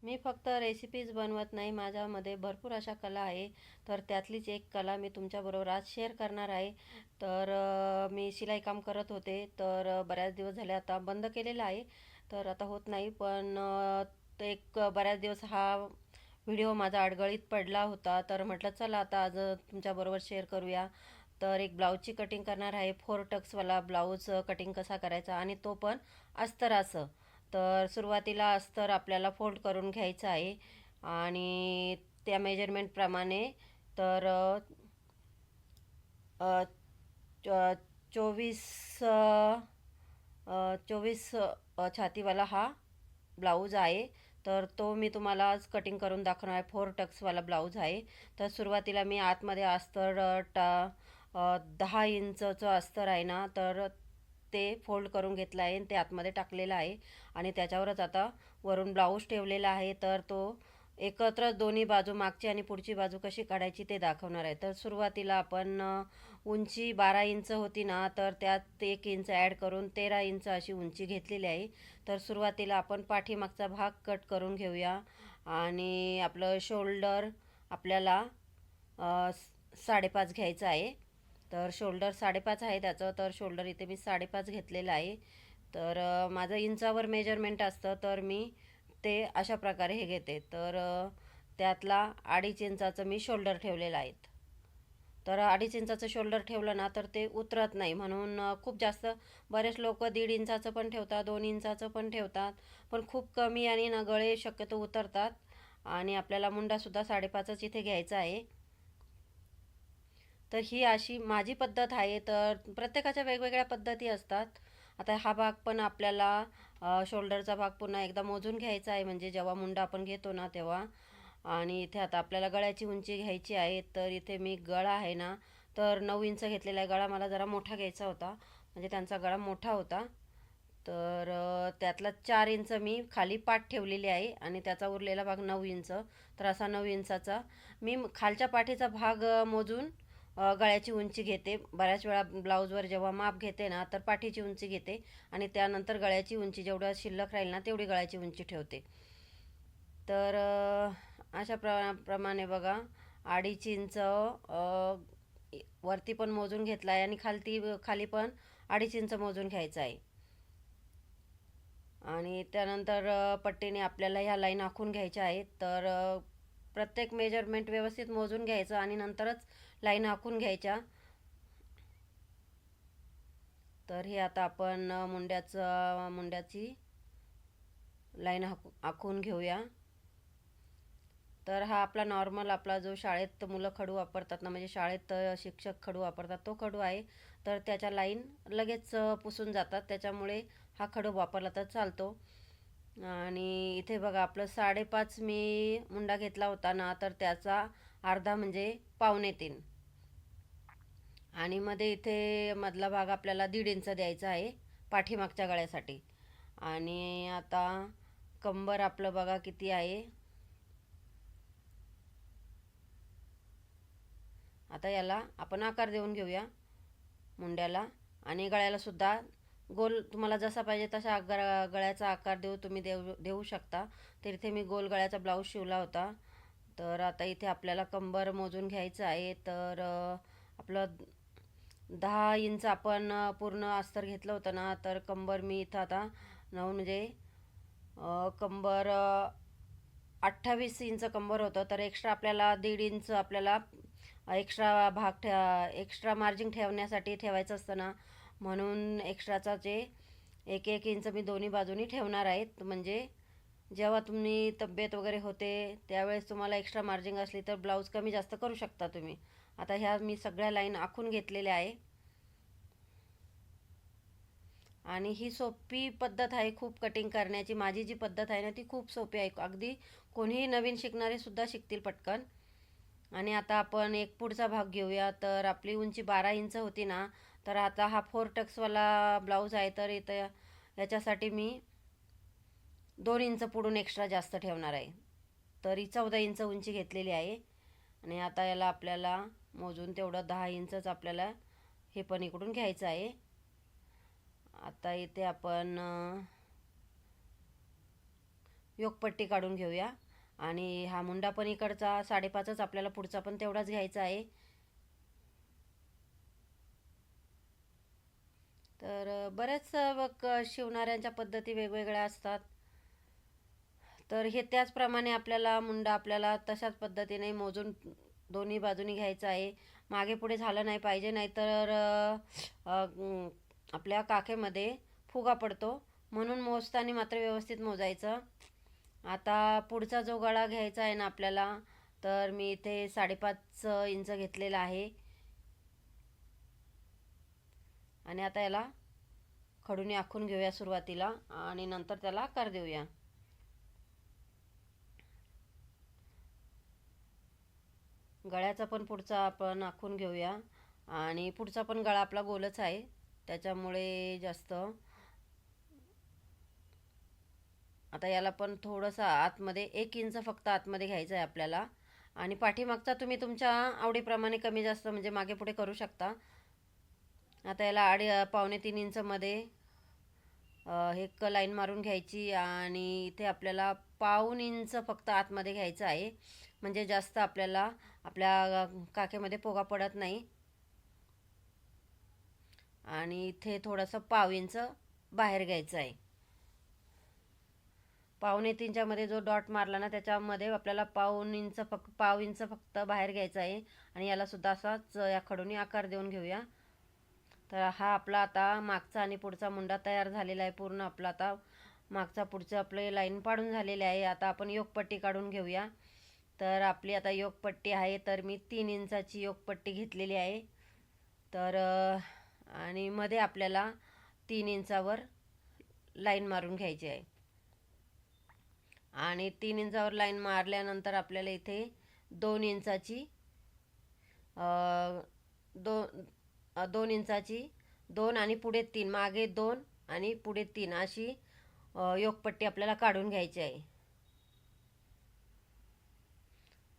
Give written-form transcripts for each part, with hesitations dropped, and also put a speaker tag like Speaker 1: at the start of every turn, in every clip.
Speaker 1: मी फक्त रेसिपीज बनवत नाही, माझ्यामध्ये भरपूर अशा कला आहे. तर त्यातलीच एक कला मी तुमच्याबरोबर आज शेअर करणार आहे. तर मी शिलाईकाम करत होते. तर बऱ्याच दिवस झाले आता बंद केलेलं आहे. तर आता होत नाही, पण ते एक बऱ्याच दिवस हा व्हिडिओ माझा अडगळीत पडला होता. तर म्हटलं चला आता आज तुमच्याबरोबर शेअर करूया. तर एक ब्लाऊजची कटिंग करणार आहे. 4 टक्सवाला ब्लाऊज कटिंग कसा करायचा, आणि तो पण अस्तराचं. तर सुरुवातीला अस्तर आपल्याला फोल्ड करून घ्यायचं आहे, आणि त्या मेजरमेंटप्रमाणे तर अ, च- 24 24 छातीवाला हा ब्लाऊज आहे. तर तो मी तुम्हाला आज कटिंग करून दाखवणार आहे. 4 टक्सवाला ब्लाऊज आहे. तर सुरुवातीला मी आतमध्ये अस्तर 10 इंचचं अस्तर आहे ना, तर ते फोल्ड करून घेतलं आहे आणि ते आतमध्ये टाकलेलं आहे. आणि त्याच्यावरच आता वरून ब्लाऊज ठेवलेला आहे. तर तो एकत्र दोन्ही बाजू, मागची आणि पुढची बाजू कशी काढायची ते दाखवणार आहे. तर सुरुवातीला आपण उंची 12 इंच होती ना, तर त्यात 1 इंच ॲड करून 13 इंच अशी उंची घेतलेली आहे. तर सुरुवातीला आपण पाठीमागचा भाग कट करून घेऊया. आणि आपलं शोल्डर आपल्याला 5.5 घ्यायचं आहे. तर शोल्डर 5.5 आहे त्याचं. तर शोल्डर इथे मी 5.5 घेतलेलं आहे. तर माझं इंचावर मेजरमेंट असतं, तर मी ते अशा प्रकारे हे घेते. तर त्यातला 2.5 इंचाचं मी शोल्डर ठेवलेलं आहे. तर 2.5 इंचाचं शोल्डर ठेवलं ना, तर ते उतरत नाही. म्हणून खूप जास्त बरेच लोक 1.5 इंचाचं पण ठेवतात, 2 इंचाचं पण ठेवतात. पण खूप कमी आणि ना गळे शक्यतो उतरतात. आणि आपल्याला मुंडासुद्धा 5.5च इथे घ्यायचा आहे. तर ही अशी माझी पद्धत आहे. तर प्रत्येकाच्या वेगवेगळ्या पद्धती असतात. आता हा भाग पण आपल्याला शोल्डरचा भाग पुन्हा एकदा मोजून घ्यायचा आहे, म्हणजे जेव्हा मुंडा आपण घेतो ना तेव्हा. आणि इथे आता आपल्याला गळ्याची उंची घ्यायची आहे. तर इथे मी गळा आहे ना, तर 9 इंच घेतलेला आहे. गळा मला जरा मोठा घ्यायचा होता, म्हणजे त्यांचा गळा मोठा होता. तर त्यातला 4 इंच मी खाली पाठ ठेवलेली आहे, आणि त्याचा उरलेला भाग 9 इंच. तर असा 9 इंचाचा मी खालच्या पाठीचा भाग मोजून गळ्याची उंची घेते. बऱ्याच वेळा ब्लाऊजवर जेव्हा माप घेते ना, तर पाठीची उंची घेते, आणि त्यानंतर गळ्याची उंची जेवढं शिल्लक राहील ना तेवढी गळ्याची उंची ठेवते. तर अशा प्रमाणे बघा, 2.5 इंच वरती पण मोजून घेतला आहे, आणि खाली पण 2.5 इंच मोजून घ्यायचं आहे. आणि त्यानंतर पट्टीने आपल्याला ह्या लाईन आखून घ्यायच्या आहेत. तर प्रत्येक मेजरमेंट व्यवस्थित मोजून घ्यायचं आणि नंतरच लाईन आखून घ्यायच्या. तर हे आता आपण मुंड्याची लाईन आखून घेऊया. तर हा आपला नॉर्मल, आपला जो शाळेत मुलं खडू वापरतात ना, म्हणजे शाळेत शिक्षक खडू वापरतात तो खडू आहे. तर त्याच्या लाईन लगेच पुसून जातात, त्याच्यामुळे हा खडू वापरला तर चालतो. आणि इथे बघा, आपलं 5.5 मी मुंडा घेतला होता ना, तर त्याचा अर्धा म्हणजे 2.25. आणि मध्ये इथे मधला भाग आपल्याला 1.5 इंच द्यायचा आहे पाठीमागच्या गळ्यासाठी. आणि आता कंबर आपलं बघा किती आहे. आता याला आपण आकार देऊन घेऊया मुंड्याला. आणि गळ्याला सुद्धा गोल तुम्हाला जसा पाहिजे तसा गळ्याचा आकार तुम्ही देऊ शकता. तर इथे मी गोल गळ्याचा ब्लाऊज शिवला होता. तर आता इथे आपल्याला कंबर मोजून घ्यायचं आहे. तर आपलं 10 इंच आपण पूर्ण अस्तर घेतलं होतं ना, तर कंबर मी इथं आता 9 म्हणजे कंबर 28 इंच कंबर होतं. तर एक्स्ट्रा आपल्याला 1.5 इंच आपल्याला एक्स्ट्रा मार्जिन ठेवण्यासाठी ठेवायचं असतं ना, म्हणून एक्स्ट्राचा जे 1-1 इंच मी दोन्ही बाजूनी ठेवणार आहेत. म्हणजे जेव्हा तुम्ही तब्येत वगैरे होते त्यावेळेस तुम्हाला एक्स्ट्रा मार्जिन असली तर ब्लाऊज कमी जास्त करू शकता तुम्ही. आता ह्या मी सगळ्या लाईन आखून घेतलेल्या आहे. आणि ही सोपी पद्धत आहे खूप कटिंग करण्याची. माझी जी पद्धत आहे ना ती खूप सोपी आहे, अगदी कोणीही नवीन शिकणारे सुद्धा शिकतील पटकन. आणि आता आपण एक पुढचा भाग घेऊया. तर आपली उंची 12 इंच होती ना, तर आता हा 4 टक्सवाला ब्लाऊज आहे. तर इथं याच्यासाठी मी 2 इंच पुढून एक्स्ट्रा जास्त ठेवणार आहे. तरी 14 इंच उंची घेतलेली आहे. आणि आता याला आपल्याला मोजून तेवढं 10 इंचच आपल्याला हे पण इकडून घ्यायचं आहे. आता इथे आपण योकपट्टी काढून घेऊया. आणि हा मुंडा पण इकडचा 5.5च आपल्याला पुढचा पण तेवढाच घ्यायचा आहे. तर बरेच बघ शिवणाऱ्यांच्या पद्धती वेगवेगळ्या असतात. तर हे त्याचप्रमाणे आपल्याला मुंडा आपल्याला तशाच पद्धतीने मोजून दोन्ही बाजूनी घ्यायचा आहे. मागे पुढे झालं नाही पाहिजे, नाहीतर आपल्या काखेमध्ये फुगा पडतो. म्हणून मोजताना मात्र व्यवस्थित मोजायचं. आता पुढचा जो गळा घ्यायचा आहे ना आपल्याला, तर मी इथे 5.5 इंच घेतलेला आहे. आणि आता याला खडूने आखून घेऊया सुरुवातीला, आणि नंतर त्याला आकार देऊया. गळ्याचा पण पुढचा आपण आखून घेऊया. आणि पुढचा पण गळा आपला गोलच आहे, त्याच्यामुळे जास्त. आता याला पण थोडंसं आतमध्ये 1 इंच फक्त आतमध्ये घ्यायचं आहे आपल्याला. आणि पाठीमागचा तुम्ही तुमच्या आवडीप्रमाणे कमी जास्त म्हणजे मागे पुढे करू शकता. आता याला 2.5-3 इंचमध्ये एक लाईन मारून घ्यायची. आणि इथे आपल्याला 1/2 इंच फक्त आतमध्ये घ्यायचं आहे, म्हणजे जास्त आपल्याला आपल्या काखेमध्ये पोगा पडत नाही. आणि इथे थोडंसं 1/2 इंच बाहेर घ्यायचं आहे. 2.25 मध्ये जो डॉट मारला ना, त्याच्यामध्ये आपल्याला 1/2 इंच फक्त बाहेर घ्यायचा आहे. आणि याला सुद्धा असाच या खडूनी आकार देऊन घेऊया. तर हा आपला आता मागचा आणि पुढचा मुंडा तयार झालेला आहे पूर्ण. आपला आता मागचा पुढचं आपले लाईन पाडून झालेले आहे. आता आपण योकपट्टी काढून घेऊया. तर आपली आता योकपट्टी आहे, तर मी 3 इंचाची योकपट्टी घेतलेली आहे. तर आणि मध्ये आपल्याला 3 इंचावर लाईन मारून घ्यायची आहे. आणि 3 इंचावर लाईन मारल्यानंतर आपल्याला इथे 2 इंचाची 2 इंचाची 2 आणि पुढे 3, मागे 2 आणि पुढे 3 अशी योकपट्टी आपल्याला काढून घ्यायची आहे.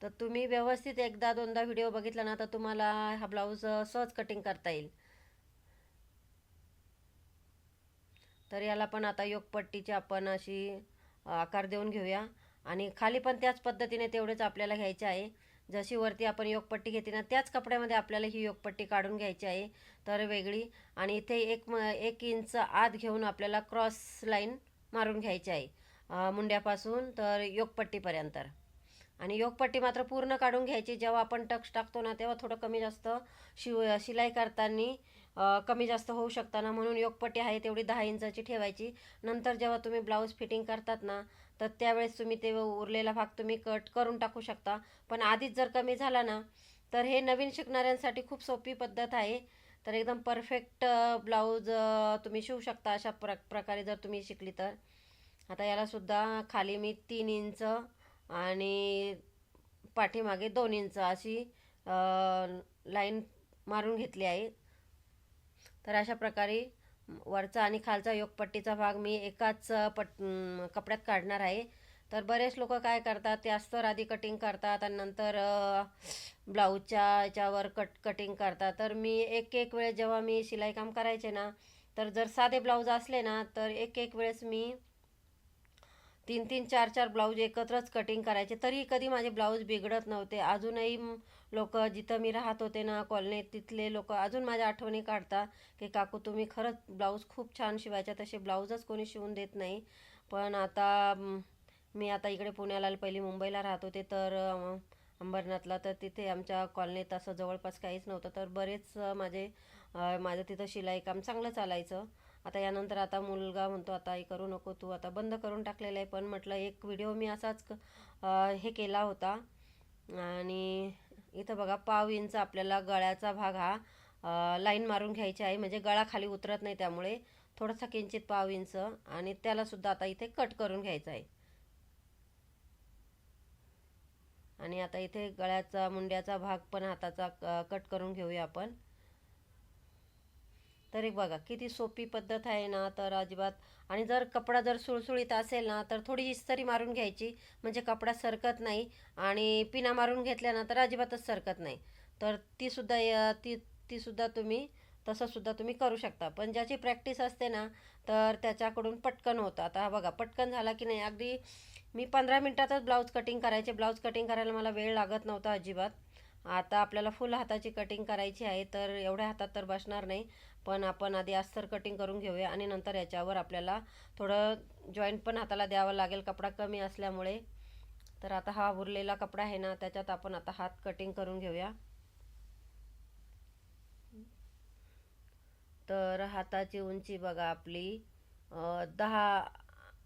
Speaker 1: तर तुम्ही व्यवस्थित एकदा दोनदा व्हिडिओ बघितला ना, तर तुम्हाला हा ब्लाऊज सहज कटिंग करता येईल. तर याला पण आता योकपट्टीची आपण अशी आकार देऊन घेऊया. आणि खाली पण त्याच पद्धतीने तेवढेच आपल्याला घ्यायचे आहे. जशी वरती आपण योकपट्टी घेते ना, त्याच कपड्यामध्ये आपल्याला ही योकपट्टी काढून घ्यायची आहे, तर वेगळी. आणि इथे 1 इंच आत घेऊन आपल्याला क्रॉस लाईन मारून घ्यायची आहे, मुंड्यापासून तर योकपट्टीपर्यंत. आणि योकपट्टी मात्र पूर्ण काढून घ्यायची. जेव्हा आपण टक्स टाकतो ना, तेव्हा थोडं कमी जास्त शिलाई करताना कमी जास्त होऊ शकताना, म्हणून योकपट्टी आहे तेवढी 10 इंचाची ठेवायची. नंतर जेव्हा तुम्ही ब्लाऊज फिटिंग करतात ना, तर त्यावेळेस तुम्ही ते उरलेला भाग तुम्ही कट करून टाकू शकता. पण आधीच जर कमी झाला ना, तर हे नवीन शिकणाऱ्यांसाठी खूप सोपी पद्धत आहे. तर एकदम परफेक्ट ब्लाऊज तुम्ही शिवू शकता अशा प्रकारे जर तुम्ही शिकली तर. आता यालासुद्धा खाली मी 3 इंच आणि पाठीमागे 2 इंच अशी लाईन मारून घेतली आहे. तर अशा प्रकारे वरचा आणि खालचा योकपट्टीचा भाग मी एकाच कपड्यात काढणार आहे. तर बरेच लोक काय करतात, ते अस्तर आधी कटिंग करतात आणि नंतर ब्लाऊजच्या याच्यावर कटिंग करतात. तर मी एक एक वेळेस जेव्हा मी शिलाई काम करायचे ना, तर जर साधे ब्लाऊज असले ना, तर एक एक वेळेस मी 3-3, 4-4 ब्लाऊज एकत्रच कटिंग करायचे, तरीही कधी माझे ब्लाऊज बिघडत नव्हते. अजूनही लोक जिथं मी राहत होते ना कॉलनीत, तिथले लोक अजून माझ्या आठवणी काढतात की काकू तुम्ही खरंच ब्लाऊज खूप छान शिवायच्या, तसे ब्लाऊजच कोणी शिवून देत नाही. पण आता मी आता इकडे पुण्याला पहिली मुंबईला राहत होते, तर अंबरनाथला, तर तिथे आमच्या कॉलनीत असं जवळपास काहीच नव्हतं. तर बरेच माझं तिथं शिलाई काम चांगलं चालायचं. आता यानंतर आता मुलगा म्हणतो आता हे करू नको तू, आता बंद करून टाकलेलं आहे. पण म्हटलं एक व्हिडिओ मी असाच हे केला होता. आणि इथं बघा 1/2 इंच आपल्याला गळ्याचा भाग हा लाईन मारून घ्यायची आहे, म्हणजे गळा खाली उतरत नाही, त्यामुळे थोडासा किंचित 1/2 इंच. आणि त्यालासुद्धा आता इथे कट करून घ्यायचं आहे. आणि आता इथे गळ्याचा मुंड्याचा भाग पण हाताचा कट करून घेऊया आपण. तर एक बघा किती सोपी पद्धत आहे ना, तर अजिबात. आणि जर कपडा जर सुळसुळीत असेल ना, तर थोडी इस्त्री मारून घ्यायची, म्हणजे कपडा सरकत नाही. आणि पिना मारून घेतल्या ना, तर अजिबातच सरकत नाही. तर ती सुद्धा तुम्ही तसंसुद्धा तुम्ही करू शकता. पण ज्याची प्रॅक्टिस असते ना, तर त्याच्याकडून पटकन होतं. आता हा बघा पटकन झाला की नाही, अगदी मी 15 मिनटातच ब्लाऊज कटिंग करायचे. ब्लाऊज कटिंग करायला मला वेळ लागत नव्हता अजिबात. आता आपल्याला फुल हाताची कटिंग करायची आहे, तर एवढ्या हातात तर बसणार नाही. पण आपण आधी अस्तर कटिंग करून घेऊया आणि नंतर याच्यावर आपल्याला थोडं जॉईंट पण हाताला द्यावं लागेल, कपडा कमी असल्यामुळे. तर आता हा उरलेला कपडा आहे ना, त्याच्यात आपण आता हात कटिंग करून घेऊया. तर हाताची उंची बघा आपली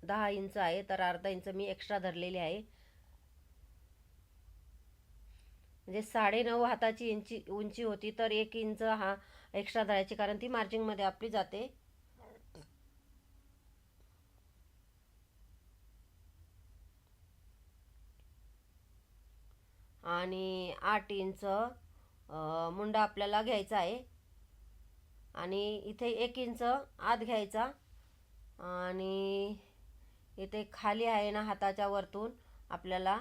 Speaker 1: 10 इंच आहे, तर अर्धा इंच मी एक्स्ट्रा धरलेली आहे. म्हणजे 9.5 हाताची उंची होती, तर 1 इंच हा एक्स्ट्रा धरायची, कारण ती मार्जिंगमध्ये आपली जाते. आणि 8 इंच मुंडा आपल्याला घ्यायचा आहे. आणि इथे 1 इंच आत घ्यायचा. आणि इथे खाली आहे ना, हाताच्या वरतून आपल्याला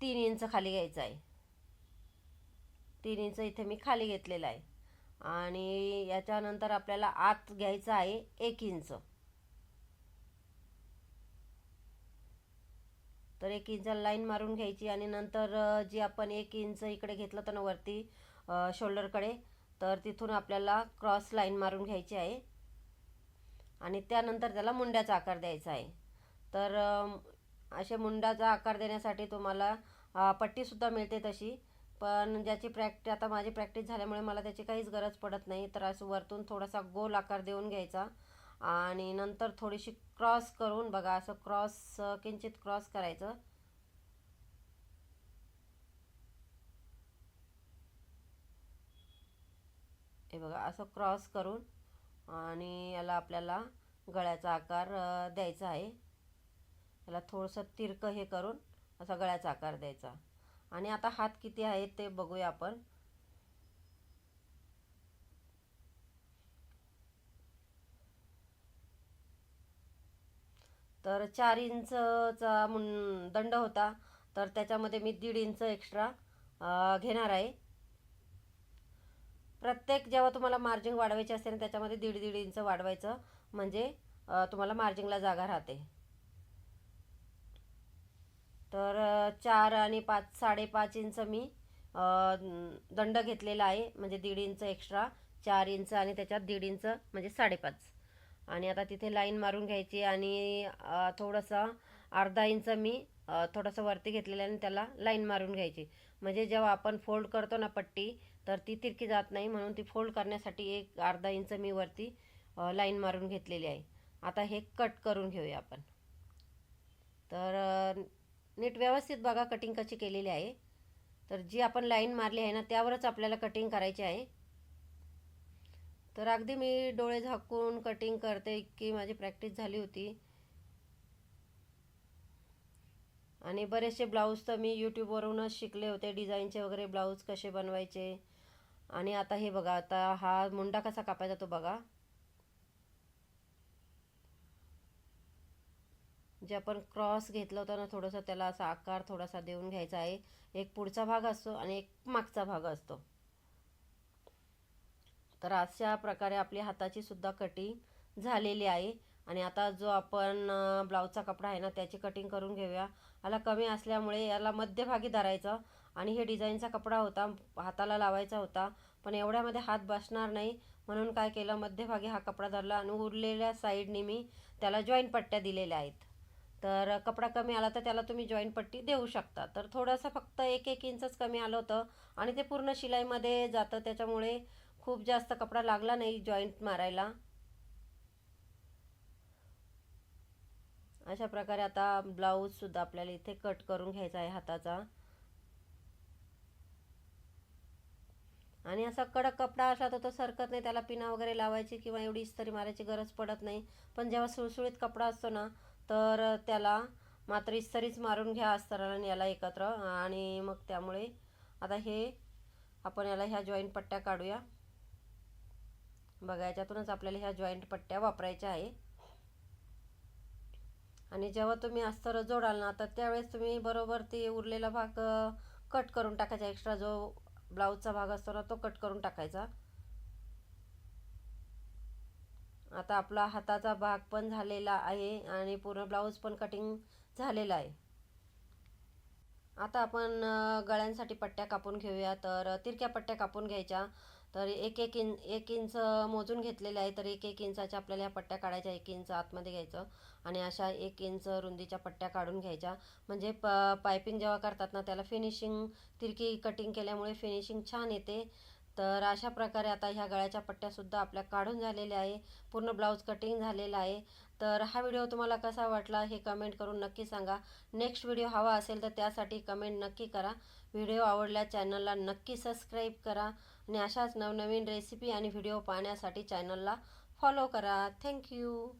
Speaker 1: 3 इंच खाली घ्यायचं आहे. 3 इंच इथे मी खाली घेतलेला आहे. आणि याच्यानंतर आपल्याला आत घ्यायचं आहे 1 इंच. तर 1 इंच लाईन मारून घ्यायची. आणि नंतर जी आपण 1 इंच इकडे घेतलं तर ना वरती शोल्डरकडे, तर तिथून आपल्याला क्रॉस लाईन मारून घ्यायची आहे. आणि त्यानंतर त्याला मुंड्याचा आकार द्यायचा आहे. तर असे मुंडाचा आकार देण्यासाठी तुम्हाला पट्टीसुद्धा मिळते तशी. पण ज्याची आता माझी प्रॅक्टिस झाल्यामुळे मला त्याची काहीच गरज पडत नाही. तर असं वरतून थोडासा गोल आकार देऊन घ्यायचा. आणि नंतर थोडीशी क्रॉस करून बघा, असं किंचित क्रॉस करायचं. हे बघा, असं क्रॉस करून आणि याला आपल्याला गळ्याचा आकार द्यायचा आहे. याला थोडंसं तिरकं हे करून असा गळ्याचा आकार द्यायचा. आणि आता हात किती आहेत ते बघूया आपण. तर 4 इंचचा दंड होता, तर त्याच्यामध्ये मी 1.5 इंच एक्स्ट्रा घेणार आहे. प्रत्येक जेव्हा तुम्हाला मार्जिंग वाढवायची असते ना, त्याच्यामध्ये 1.5 इंच वाढवायचं, म्हणजे तुम्हाला मार्जिंगला जागा राहते. तर 4 आणि 5, 5.5 इंच मी दंड घेतलेला आहे, म्हणजे 1.5 इंच एक्स्ट्रा. 4 इंच आणि त्याच्यात 1.5 इंच म्हणजे 5.5. आणि आता तिथे लाईन मारून घ्यायची. आणि थोडंसं अर्धा इंच मी थोडंसं वरती घेतलेलं आहे आणि त्याला लाईन मारून घ्यायची. म्हणजे जेव्हा आपण फोल्ड करतो ना पट्टी, तर ती तिरकी जात नाही, म्हणून ती फोल्ड करण्यासाठी अर्धा इंच मी वरती लाईन मारून घेतलेली आहे. आता हे कट करून घेऊया आपण. तर नीट व्यवस्थित बघा कटिंग कशी केलेली आहे. तर जी आपण लाईन मारली आहे ना, त्यावरच आपल्याला कटिंग करायची आहे. तर अगदी मी डोळे झाकून कटिंग करते, इतकी माझी प्रॅक्टिस झाली होती. आणि बरेचसे ब्लाऊज तर मी यूट्यूबवरूनच शिकले होते, डिझाईनचे वगैरे ब्लाऊज कसे बनवायचे. आणि आता हे बघा, आता हा मुंडा कसा कापायचा तो बघा. जे आपण क्रॉस घेतलं होतं ना, थोडंसं त्याला असा आकार थोडासा देऊन घ्यायचा आहे. एक पुढचा भाग असतो आणि एक मागचा भाग असतो. तर अशा प्रकारे आपली हाताची सुद्धा कटिंग झालेली आहे. आणि आता जो आपण ब्लाऊजचा कपडा आहे ना, त्याची कटिंग करून घेऊया. याला कमी असल्यामुळे याला मध्यभागी धरायचं. आणि हे डिझाईनचा कपडा होता, हाताला लावायचा होता, पण एवढ्यामध्ये हात बसणार नाही, म्हणून काय केलं, मध्यभागी हा कपडा धरला आणि उरलेल्या साईडनी मी त्याला जॉईंट पट्ट्या दिलेल्या आहेत. तर कपडा कमी आला तर त्याला तुम्ही जॉईंट पट्टी देऊ शकता. तर थोडंसं फक्त 1-1 इंचच कमी आलं होतं आणि ते पूर्ण शिलाईमध्ये जातं, त्याच्यामुळे खूप जास्त कपडा लागला नाही जॉईंट मारायला. अशा प्रकारे आता ब्लाऊजसुद्धा आपल्याला इथे कट करून घ्यायचा आहे हाताचा. आणि असा कडक कपडा असला तर तो सरकत नाही, त्याला पिना वगैरे लावायची किंवा एवढी इस्त्री मारायची गरज पडत नाही. पण जेव्हा सुळसुळीत कपडा असतो ना, तर त्याला मात्र इस्त्रीच मारून घ्या अस्तराला आणि याला एकत्र. आणि मग त्यामुळे आता हे आपण याला ह्या जॉईंट पट्ट्या काढूया. बघा, याच्यातूनच आपल्याला ह्या जॉईंट पट्ट्या वापरायच्या आहे. आणि जेव्हा तुम्ही अस्तर जोडाल ना, तर त्यावेळेस तुम्ही बरोबर ते उरलेला भाग कट करून टाकायचा. एक्स्ट्रा जो ब्लाऊजचा भाग असतो ना, तो कट करून टाकायचा. आता आपला हाताचा भाग पण झालेला आहे आणि पूर्ण ब्लाऊज पण कटिंग झालेला आहे. आता आपण गळ्यांसाठी पट्ट्या कापून घेऊया. तर तिरक्या पट्ट्या कापून घ्यायच्या. तर एक इंच मोजून घेतलेले आहे. तर एक एक इंचाच्या आपल्याला ह्या पट्ट्या काढायच्या. 1 इंच आतमध्ये घ्यायचं आणि अशा 1 इंच रुंदीच्या पट्ट्या काढून घ्यायच्या. म्हणजे पायपिंग जेव्हा करतात ना त्याला फिनिशिंग, तिरकी कटिंग केल्यामुळे फिनिशिंग छान येते. तर अशा प्रकारे आता ह्या गळ्याच्या पट्ट्यासुद्धा आपल्या काढून झालेल्या आहे. पूर्ण ब्लाऊज कटिंग झालेला आहे. तर हा व्हिडिओ तुम्हाला कसा वाटला हे कमेंट करून नक्की सांगा. नेक्स्ट व्हिडिओ हवा असेल तर त्यासाठी कमेंट नक्की करा. व्हिडिओ आवडल्यास चॅनलला नक्की सबस्क्राईब करा आणि अशाच नवनवीन रेसिपी आणि व्हिडिओ पाहण्यासाठी चॅनलला फॉलो करा. थँक्यू.